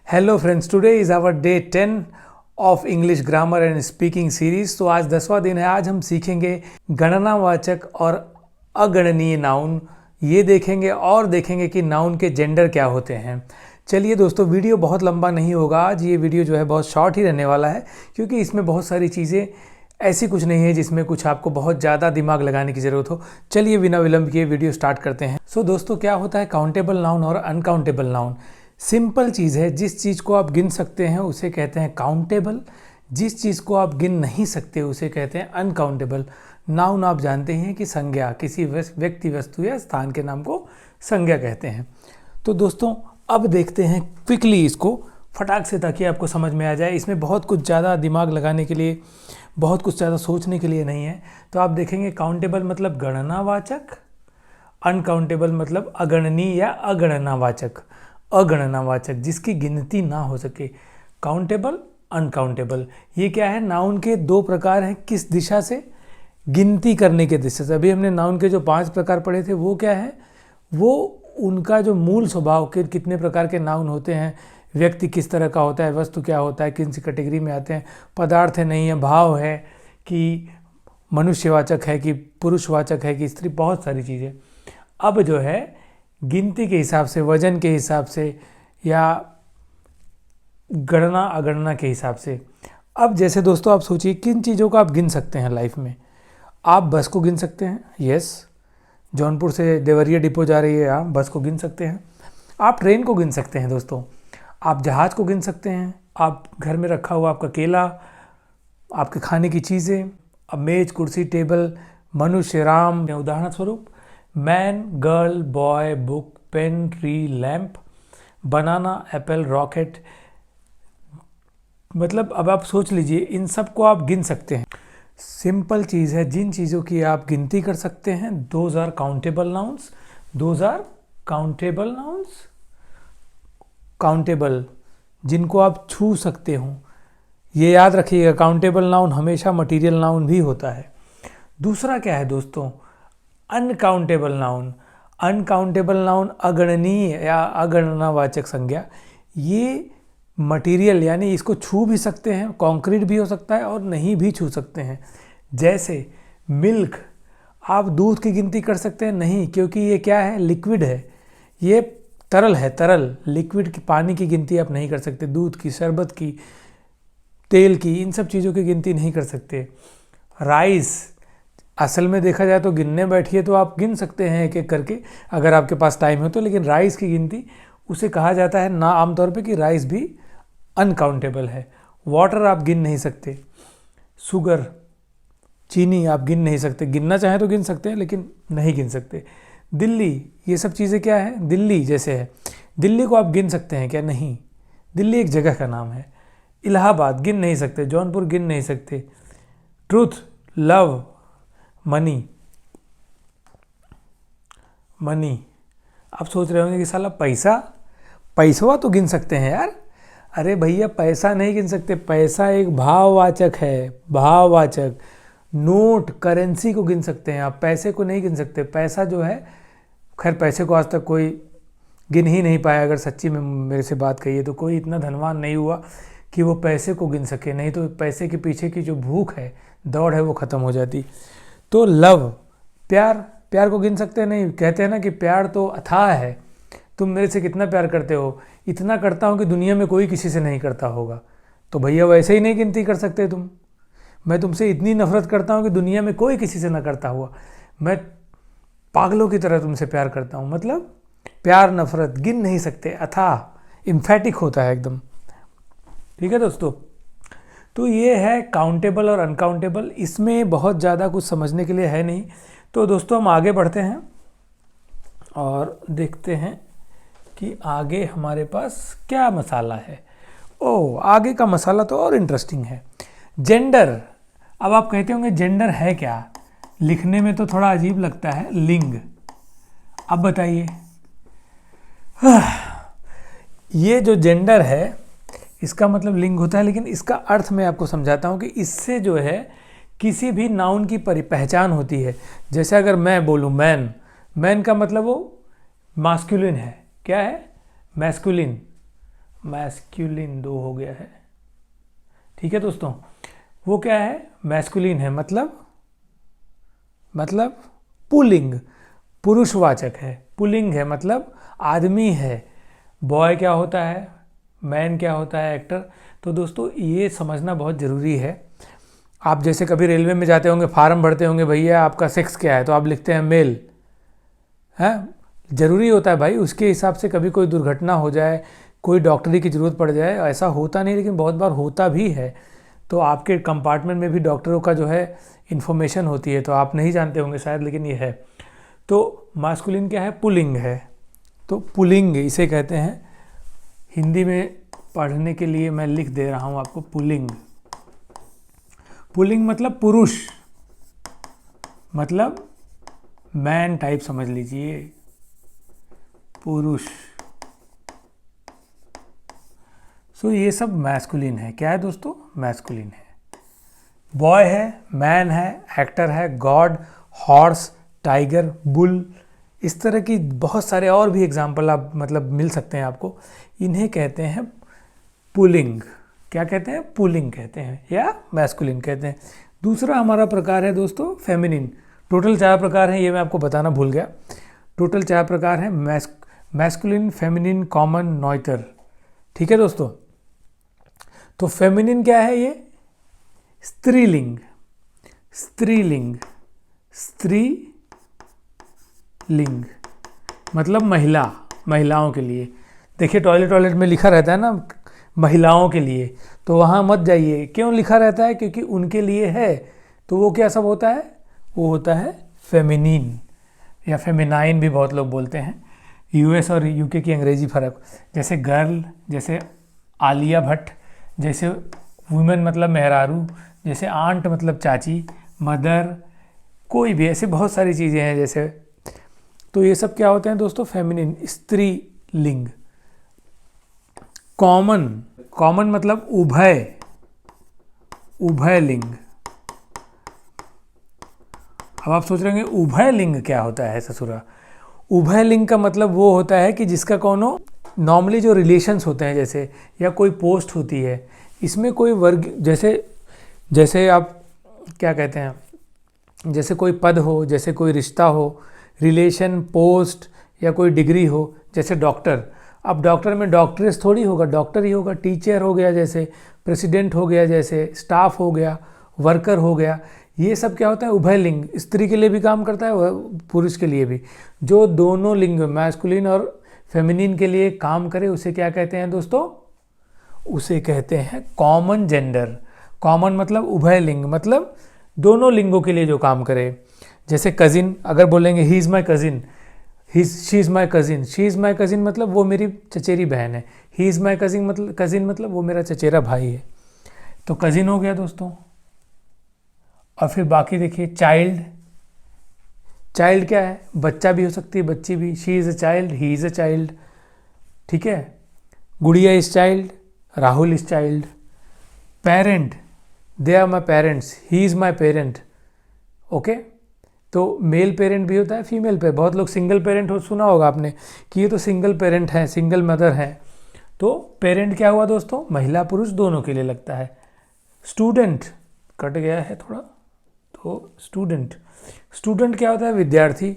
Hello friends, today is our day 10 of English grammar and speaking series. तो आज 10वां दिन है। आज हम सीखेंगे गणनावाचक और अगणनीय नाउन। ये देखेंगे और देखेंगे कि नाउन के जेंडर क्या होते हैं। चलिए दोस्तों, वीडियो बहुत लंबा नहीं होगा। आज ये वीडियो जो है बहुत शॉर्ट ही रहने वाला है, क्योंकि इसमें बहुत सारी चीज़ें ऐसी कुछ नहीं है जिसमें कुछ आपको बहुत ज़्यादा दिमाग लगाने की ज़रूरत हो। चलिए बिना विलंब किए वीडियो स्टार्ट करते हैं। सो दोस्तों, क्या होता है काउंटेबल नाउन और अनकाउंटेबल नाउन? सिंपल चीज़ है। जिस चीज़ को आप गिन सकते हैं उसे कहते हैं काउंटेबल, जिस चीज़ को आप गिन नहीं सकते उसे कहते हैं अनकाउंटेबल। नाउन आप जानते हैं कि संज्ञा, किसी व्यक्ति, वस्तु या स्थान के नाम को संज्ञा कहते हैं। तो दोस्तों, अब देखते हैं क्विकली इसको फटाक से, ताकि आपको समझ में आ जाए। इसमें बहुत कुछ ज़्यादा दिमाग लगाने के लिए, बहुत कुछ ज़्यादा सोचने के लिए नहीं है। तो आप देखेंगे काउंटेबल मतलब गणनावाचक, अनकाउंटेबल मतलब अगणनीय या अगणनावाचक। अगणनावाचक जिसकी गिनती ना हो सके, काउंटेबल, अनकाउंटेबल। ये क्या है? नाउन के दो प्रकार हैं। किस दिशा से? गिनती करने के दिशा से। अभी हमने नाउन के जो 5 प्रकार पढ़े थे वो क्या है? वो उनका जो मूल स्वभाव के कितने प्रकार के नाउन होते हैं, व्यक्ति किस तरह का होता है, वस्तु क्या होता है, किन सी कैटेगरी में आते हैं, पदार्थ है नहीं है, भाव है कि मनुष्यवाचक है कि पुरुषवाचक है कि स्त्री, बहुत सारी चीज़ें। अब जो है गिनती के हिसाब से, वजन के हिसाब से या गणना अगणना के हिसाब से। अब जैसे दोस्तों आप सोचिए किन चीज़ों को आप गिन सकते हैं लाइफ में। आप बस को गिन सकते हैं, यस, जौनपुर से देवरिया डिपो जा रही है, आप बस को गिन सकते हैं। आप ट्रेन को गिन सकते हैं दोस्तों। आप जहाज़ को गिन सकते हैं। आप घर में रखा हुआ आपका केला, आपके खाने की चीज़ें, अब मेज, कुर्सी, टेबल, मनुष्य, राम, उदाहरण स्वरूप man, girl, boy, book, pen, tree, lamp, banana, apple, rocket. मतलब अब आप सोच लीजिए, इन सब को आप गिन सकते हैं। सिंपल चीज़ है। जिन चीज़ों की आप गिनती कर सकते हैं, those are countable nouns. Those are countable nouns. Countable जिनको आप छू सकते हो। ये याद रखिएगा, काउंटेबल नाउन हमेशा मटीरियल नाउन भी होता है। दूसरा क्या है दोस्तों? Uncountable noun. अनकाउंटेबल नाउन अगणनीय या अगणनावाचक संज्ञा। ये मटेरियल यानी इसको छू भी सकते हैं, कंक्रीट भी हो सकता है और नहीं भी छू सकते हैं। जैसे मिल्क, आप दूध की गिनती कर सकते हैं? नहीं, क्योंकि ये क्या है? लिक्विड है, ये तरल है, तरल। लिक्विड की, पानी की गिनती आप नहीं कर सकते। दूध की, शरबत की, तेल की, इन सब चीज़ों की गिनती नहीं कर सकते। राइस, असल में देखा जाए तो गिनने बैठिए तो आप गिन सकते हैं एक एक करके, अगर आपके पास टाइम हो तो। लेकिन राइस की गिनती, उसे कहा जाता है ना आमतौर पे कि राइस भी अनकाउंटेबल है। वाटर आप गिन नहीं सकते। शुगर, चीनी आप गिन नहीं सकते। गिनना चाहें तो गिन सकते हैं, लेकिन नहीं गिन सकते। दिल्ली, ये सब चीज़ें क्या है? दिल्ली जैसे है, दिल्ली को आप गिन सकते हैं क्या? नहीं, दिल्ली एक जगह का नाम है। इलाहाबाद गिन नहीं सकते। जौनपुर गिन नहीं सकते। Truth, love, money, money. आप सोच रहे होंगे कि साला पैसा तो गिन सकते हैं यार। अरे भैया, पैसा नहीं गिन सकते। पैसा एक भाववाचक है, भाववाचक। नोट, करेंसी को गिन सकते हैं आप, पैसे को नहीं गिन सकते। पैसा जो है, खैर पैसे को आज तक कोई गिन ही नहीं पाया। अगर सच्ची में मेरे से बात कहिए तो कोई इतना धनवान नहीं हुआ कि वो पैसे को गिन सके। नहीं तो पैसे के पीछे की जो भूख है, दौड़ है, वो ख़त्म हो जाती। तो लव, प्यार, प्यार को गिन सकते हैं? नहीं। कहते हैं ना कि प्यार तो अथाह है। तुम मेरे से कितना प्यार करते हो? इतना करता हूँ कि दुनिया में कोई किसी से नहीं करता होगा। तो भैया वैसे ही नहीं गिनती कर सकते तुम। मैं तुमसे इतनी नफरत करता हूँ कि दुनिया में कोई किसी से ना करता हुआ। मैं पागलों की तरह तुमसे प्यार करता हूँ। मतलब प्यार, नफरत गिन नहीं सकते। अथाह, इम्फेटिक होता है एकदम। ठीक है दोस्तों, तो ये है काउंटेबल और अनकाउंटेबल। इसमें बहुत ज़्यादा कुछ समझने के लिए है नहीं। तो दोस्तों, हम आगे बढ़ते हैं और देखते हैं कि आगे हमारे पास क्या मसाला है। ओह, आगे का मसाला तो और इंटरेस्टिंग है। जेंडर। अब आप कहते होंगे जेंडर है क्या? लिखने में तो थोड़ा अजीब लगता है। लिंग। अब बताइए, ये जो जेंडर है इसका मतलब लिंग होता है, लेकिन इसका अर्थ मैं आपको समझाता हूँ कि इससे जो है किसी भी नाउन की पहचान होती है। जैसे अगर मैं बोलूँ मैन, मैन का मतलब वो मास्कुलिन है। क्या है? मैस्कुलिन। मैस्कुलिन 2 हो गया है। ठीक है दोस्तों, वो क्या है, मैस्कुलिन है, मतलब पुल्लिंग, पुरुषवाचक है। पुल्लिंग है मतलब आदमी है। बॉय क्या होता है, मैन क्या होता है, एक्टर। तो दोस्तों ये समझना बहुत ज़रूरी है। आप जैसे कभी रेलवे में जाते होंगे, फार्म भरते होंगे, भैया आपका सेक्स क्या है, तो आप लिखते हैं मेल। है ज़रूरी होता है भाई, उसके हिसाब से कभी कोई दुर्घटना हो जाए, कोई डॉक्टरी की ज़रूरत पड़ जाए, ऐसा होता नहीं लेकिन बहुत बार होता भी है। तो आपके कंपार्टमेंट में भी डॉक्टरों का जो है इन्फॉर्मेशन होती है, तो आप नहीं जानते होंगे शायद, लेकिन ये है। तो मास्कुलिन क्या है, पुल्लिंग है। तो पुल्लिंग इसे कहते हैं। हिंदी में पढ़ने के लिए मैं लिख दे रहा हूँ आपको, पुल्लिंग। पुल्लिंग मतलब पुरुष, मतलब मैन टाइप समझ लीजिए, पुरुष। सो ये सब मैस्कुलिन है। क्या है दोस्तों, मैस्कुलिन है। बॉय है, मैन है, एक्टर है, गॉड, हॉर्स, टाइगर, बुल, इस तरह की बहुत सारे और भी एग्जाम्पल आप मतलब मिल सकते हैं आपको। इन्हें कहते हैं पुल्लिंग। क्या कहते हैं, पुल्लिंग कहते हैं या मैस्कुलिन कहते हैं। दूसरा हमारा प्रकार है दोस्तों फेमिनिन। टोटल 4 प्रकार हैं, ये मैं आपको बताना भूल गया। टोटल 4 प्रकार हैं, मैस्कुलिन, फेमिनिन, कॉमन, नॉइटर। ठीक है दोस्तों। तो फेमिनिन क्या है, ये स्त्रीलिंग, स्त्रीलिंग, स्त्रीलिंग मतलब महिला, महिलाओं के लिए। देखिए टॉयलेट में लिखा रहता है ना महिलाओं के लिए, तो वहाँ मत जाइए। क्यों लिखा रहता है, क्योंकि उनके लिए है। तो वो क्या सब होता है, वो होता है फेमिनिन या फेमिनाइन भी बहुत लोग बोलते हैं। यूएस और यूके की अंग्रेजी फ़र्क, जैसे गर्ल, जैसे आलिया भट्ट, जैसे वुमेन मतलब मेहरारू, जैसे आंट मतलब चाची, मदर, कोई भी, ऐसे बहुत सारी चीज़ें हैं जैसे। तो ये सब क्या होते हैं दोस्तों, फेमिनिन, स्त्रीलिंग। कॉमन, कॉमन मतलब उभय, उभय लिंग। अब आप सोच रहे होंगे उभय लिंग क्या होता है ससुरा। उभय लिंग का मतलब वो होता है कि जिसका कोनो नॉर्मली जो रिलेशंस होते हैं जैसे, या कोई पोस्ट होती है, इसमें कोई वर्ग, जैसे आप क्या कहते हैं, जैसे कोई पद हो, जैसे कोई रिश्ता हो, रिलेशन, पोस्ट या कोई डिग्री हो। जैसे डॉक्टर, अब डॉक्टर में डॉक्टरेस थोड़ी होगा, डॉक्टर ही होगा। टीचर हो गया, जैसे प्रेसिडेंट हो गया, जैसे स्टाफ हो गया, वर्कर हो गया। ये सब क्या होता है, उभय लिंग। स्त्री के लिए भी काम करता है, पुरुष के लिए भी। जो दोनों लिंग, मैस्कुलिन और फेमिनिन के लिए काम करे, उसे क्या कहते हैं दोस्तों, उसे कहते हैं कॉमन जेंडर। कॉमन मतलब उभय लिंग, मतलब दोनों लिंगों के लिए जो काम करे। जैसे कज़िन, अगर बोलेंगे ही is my cousin, she is my cousin, she is my cousin मतलब वो मेरी चचेरी बहन है। ही इज़ माई कज़िन मतलब वो मेरा चचेरा भाई है। तो कज़िन हो गया दोस्तों। और फिर बाकी देखिए, चाइल्ड, चाइल्ड क्या है, बच्चा भी हो सकती है, बच्ची भी। She is a child, he is a child. ठीक है। Gudiya is child, Rahul is child. Parent, they are my parents, he is my parent. Okay. तो मेल पेरेंट भी होता है, फीमेल पे। बहुत लोग सिंगल पेरेंट हो सुना होगा आपने कि ये तो सिंगल पेरेंट हैं, सिंगल मदर हैं। तो पेरेंट क्या हुआ दोस्तों, महिला पुरुष दोनों के लिए लगता है। स्टूडेंट कट गया है थोड़ा, तो स्टूडेंट, स्टूडेंट क्या होता है, विद्यार्थी।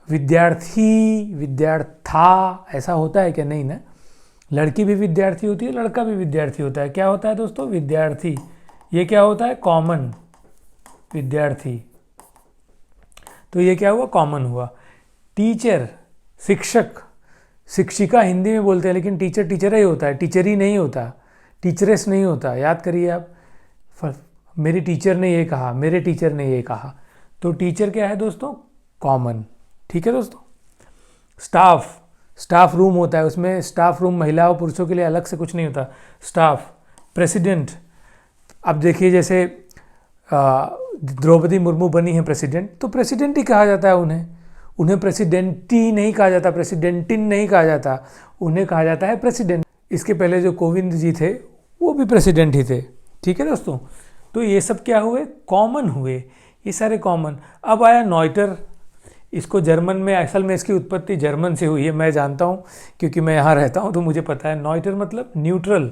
विद्यार्थी, विद्यार्था, ऐसा होता है क्या, नहीं ना। लड़की भी विद्यार्थी होती है, लड़का भी विद्यार्थी होता है। क्या होता है दोस्तों, विद्यार्थी। ये क्या होता है, कॉमन, विद्यार्थी। तो ये क्या हुआ, कॉमन हुआ। टीचर, शिक्षक, शिक्षिका हिंदी में बोलते हैं, लेकिन टीचर टीचर ही होता है, टीचर ही नहीं होता, टीचरेस नहीं होता। याद करिए आप, मेरी टीचर ने ये कहा, मेरे टीचर ने ये कहा। तो टीचर क्या है दोस्तों, कॉमन। ठीक है दोस्तों। स्टाफ, स्टाफ रूम होता है, उसमें स्टाफ रूम महिलाओं पुरुषों के लिए अलग से कुछ नहीं होता। स्टाफ। प्रेसिडेंट, अब देखिए जैसे द्रौपदी मुर्मू बनी है प्रेसिडेंट, तो प्रेसिडेंट ही कहा जाता है उन्हें। उन्हें प्रेसिडेंटी नहीं कहा जाता, प्रेसिडेंटिन नहीं कहा जाता, उन्हें कहा जाता है प्रेसिडेंट। इसके पहले जो कोविंद जी थे वो भी प्रेसिडेंट ही थे। ठीक है दोस्तों। तो ये सब क्या हुए, कॉमन हुए, ये सारे कॉमन। अब आया नॉइटर। इसको जर्मन में, असल में इसकी उत्पत्ति जर्मन से हुई है, मैं जानता हूँ क्योंकि मैं यहाँ रहता हूँ तो मुझे पता है। नॉइटर मतलब न्यूट्रल।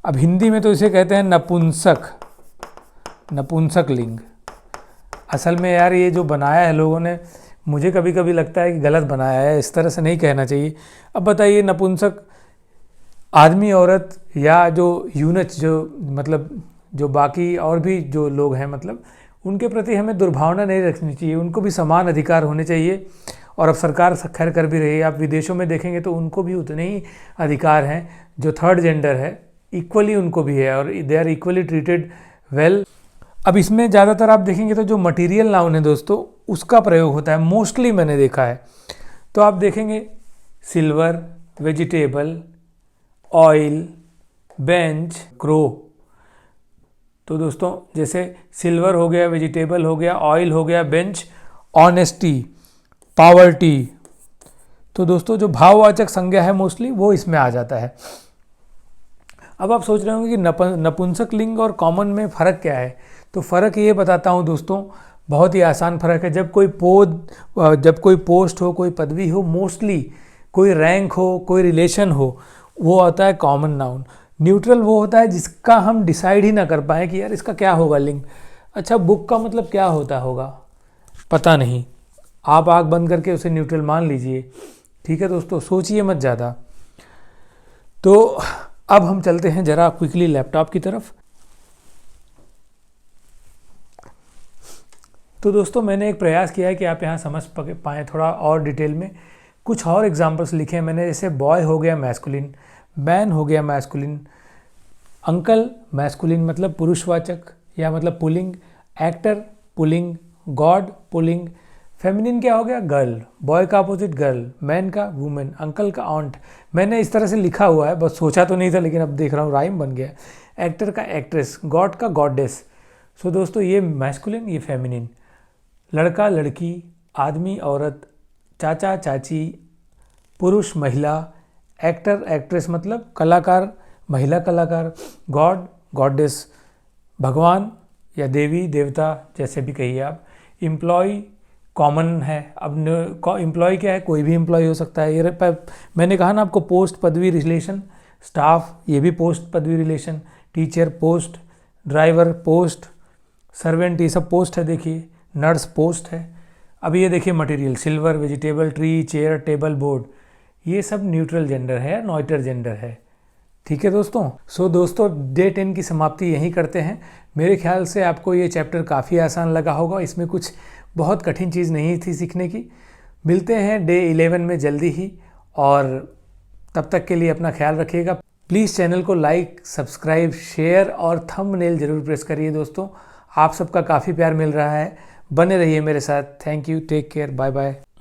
अब हिंदी में तो इसे कहते हैं नपुंसक, नपुंसक लिंग। असल में यार ये जो बनाया है लोगों ने, मुझे कभी कभी लगता है कि गलत बनाया है, इस तरह से नहीं कहना चाहिए। अब बताइए, नपुंसक आदमी औरत या जो यूनच, जो मतलब जो बाकी और भी जो लोग हैं, मतलब उनके प्रति हमें दुर्भावना नहीं रखनी चाहिए, उनको भी समान अधिकार होने चाहिए। और अब सरकार खैर कर भी रही है। आप विदेशों में देखेंगे तो उनको भी उतने ही अधिकार हैं, जो थर्ड जेंडर है इक्वली उनको भी है, और they are equally treated well. अब इसमें ज़्यादातर आप देखेंगे तो जो मटीरियल नाउन है दोस्तों, उसका प्रयोग होता है मोस्टली, मैंने देखा है। तो आप देखेंगे silver, vegetable, oil, bench, crow. तो दोस्तों जैसे सिल्वर हो गया, वेजिटेबल हो गया, ऑयल हो गया, बेंच, ऑनेस्टी, पावर्टी। तो दोस्तों जो भाववाचक संज्ञा है मोस्टली वो इसमें आ जाता है। अब आप सोच रहे होंगे कि नपुंसक लिंग और कॉमन में फ़र्क क्या है। तो फ़र्क ये बताता हूँ दोस्तों, बहुत ही आसान फ़र्क है। जब कोई पोस्ट हो, कोई पदवी हो, मोस्टली कोई रैंक हो, कोई रिलेशन हो, वो होता है कॉमन नाउन। न्यूट्रल वो होता है जिसका हम डिसाइड ही ना कर पाए कि यार इसका क्या होगा लिंग। अच्छा, बुक का मतलब क्या होता होगा पता नहीं, आप आँख बंद करके उसे न्यूट्रल मान लीजिए। ठीक है दोस्तों, सोचिए मत ज़्यादा। तो अब हम चलते हैं ज़रा क्विकली लैपटॉप की तरफ। तो दोस्तों मैंने एक प्रयास किया है कि आप यहाँ समझ पाएँ थोड़ा और डिटेल में। कुछ और एग्जांपल्स लिखे हैं मैंने, जैसे बॉय हो गया मैस्कुलिन, मैन हो गया मैस्कुलिन, अंकल मैस्कुलिन मतलब पुरुषवाचक या मतलब pulling, actor pulling, God pulling, feminine क्या हो गया गर्ल, बॉय का अपोजिट गर्ल, मैन का वुमेन, अंकल का ऑन्ट। मैंने इस तरह से लिखा हुआ है, बस सोचा तो नहीं था लेकिन अब देख रहा हूँ राइम बन गया। एक्टर का एक्ट्रेस, गॉड का गॉडेस। सो दोस्तों ये मैस्कुलिन, ये फेमिनिन। लड़का लड़की, आदमी औरत, चाचा चाची, पुरुष महिला, एक्टर एक्ट्रेस मतलब कलाकार, महिला कलाकार, गॉड गॉडेस, भगवान या देवी देवता जैसे भी कहिए आप। एम्प्लॉय कॉमन है। अब एम्प्लॉय क्या है, कोई भी एम्प्लॉय हो सकता है। ये मैंने कहा ना आपको, पोस्ट पदवी रिलेशन, स्टाफ ये भी पोस्ट पदवी relation, teacher post, driver post, servant ये सब पोस्ट है। देखिए नर्स पोस्ट है। अब ये देखिए material, silver, vegetable, tree, chair, table, board, ये सब न्यूट्रल जेंडर है, नॉइटर जेंडर है। ठीक है दोस्तों। सो दोस्तों डे 10 की समाप्ति यहीं करते हैं। मेरे ख्याल से आपको ये चैप्टर काफ़ी आसान लगा होगा, इसमें कुछ बहुत कठिन चीज़ नहीं थी सीखने की। मिलते हैं डे 11 में जल्दी ही, और तब तक के लिए अपना ख्याल रखिएगा। प्लीज़ चैनल को लाइक, सब्सक्राइब, शेयर और थंबनेल जरूर प्रेस करिए दोस्तों। आप सबका काफ़ी प्यार मिल रहा है, बने रहिए मेरे साथ। Thank you, take care, bye bye.